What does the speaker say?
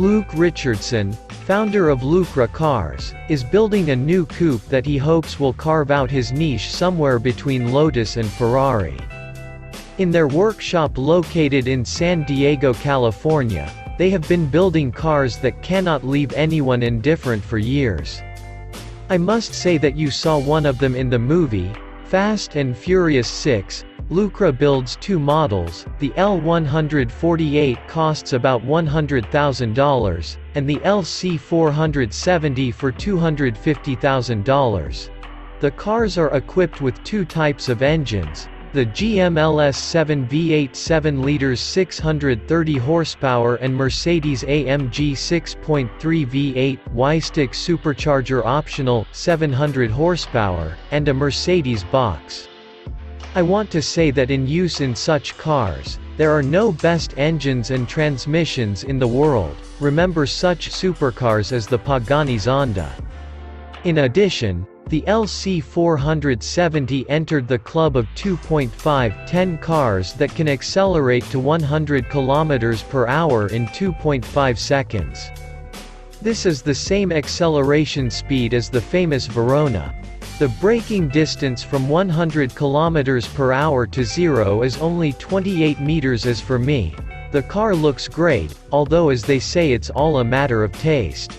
Luke Richardson, founder of Lucra Cars, is building a new coupe that he hopes will carve out his niche somewhere between Lotus and Ferrari. In their workshop located in San Diego, California, they have been building cars that cannot leave anyone indifferent for years. I must say that you saw one of them in the movie, Fast and Furious 6. Lucra builds two models, the L148 costs about $100,000, and the LC470 for $250,000. The cars are equipped with two types of engines, the GM LS7 V8 7 liters 630 horsepower and Mercedes AMG 6.3 V8 WeIstec Supercharger optional 700 horsepower, and a Mercedes box. I want to say that in use in such cars, there are no best engines and transmissions in the world. Remember such supercars as the Pagani Zonda. In addition, the LC470 entered the club of 2.5-10 cars that can accelerate to 100 km per hour in 2.5 seconds. This is the same acceleration speed as the famous Verona. The braking distance from 100 km per hour to 0 is only 28 meters. As for me, the car looks great, although as they say it's all a matter of taste.